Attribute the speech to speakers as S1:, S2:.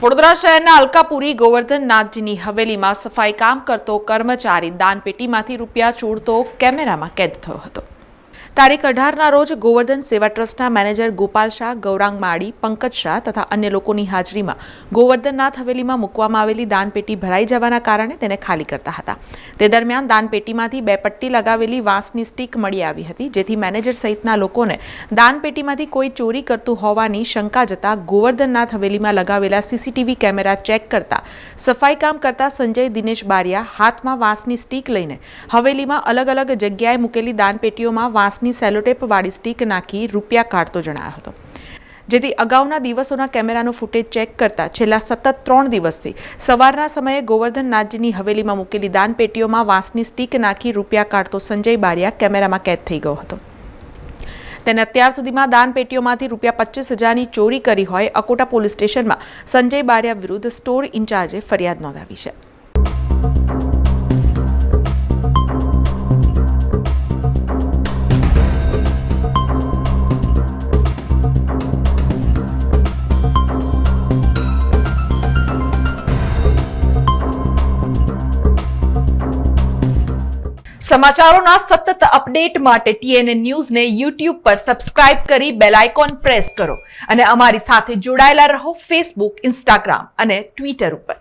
S1: વડોદરા શહેરના અલકાપુરી ગોવર્ધન નાથજીની હવેલીમાં સફાઈ કામ કરતો કર્મચારી દાનપેટીમાંથી રૂપિયા ચોરતો કેમેરામાં કેદ થયો હતો। તારીખ 18ના રોજ ગોવર્ધન સેવા ટ્રસ્ટના મેનેજર ગોપાલ શાહ, ગૌરાંગ માળી, પંકજ શાહ તથા અન્ય લોકોની હાજરીમાં ગોવર્ધનનાથ હવેલીમાં મૂકવામાં આવેલી દાનપેટી ભરાઈ જવાના કારણે તેને ખાલી કરતા હતા। તે દરમિયાન દાનપેટીમાંથી 2 પટ્ટી લગાવેલી વાંસની સ્ટીક મળી આવી હતી, જેથી મેનેજર સહિતના લોકોને દાનપેટીમાંથી કોઈ ચોરી કરતું હોવાની શંકા જતા ગોવર્ધનનાથ હવેલીમાં લગાવેલા સીસીટીવી કેમેરા ચેક કરતા સફાઈ કામ કરતા સંજય દિનેશ બારિયા હાથમાં વાંસની સ્ટીક લઈને હવેલીમાં અલગ અલગ જગ્યાએ મૂકેલી દાનપેટીઓમાં વાંસની સેલોટેપ વાળી સ્ટીક નાખી રૂપિયા કાઢતો જણાયો હતો। જેથી અગાઉના દિવસોના કેમેરાનું ફૂટેજ ચેક કરતા છેલ્લા સતત 3 દિવસથી સવારના સમયે ગોવર્ધન નાથજીની હવેલીમાં મૂકેલી દાનપેટીઓમાં વાંસની સ્ટીક નાખી રૂપિયા કાઢતો સંજય બારિયા કેમેરામાં કેદ થઈ ગયો હતો। તેને અત્યાર સુધીમાં દાનપેટીઓમાંથી રૂપિયા 25,000ની ચોરી કરી હોય અકોટા પોલીસ સ્ટેશનમાં સંજય બારિયા વિરુદ્ધ સ્ટોર ઇન્ચાર્જે ફરિયાદ નોંધાવી છે। સમાચારોના સતત અપડેટ માટે TNN ન્યૂઝને YouTube પર સબસ્ક્રાઇબ કરી બેલ આઇકોન પ્રેસ કરો અને અમારી સાથે જોડાયેલા રહો Facebook, Instagram અને Twitter ઉપર।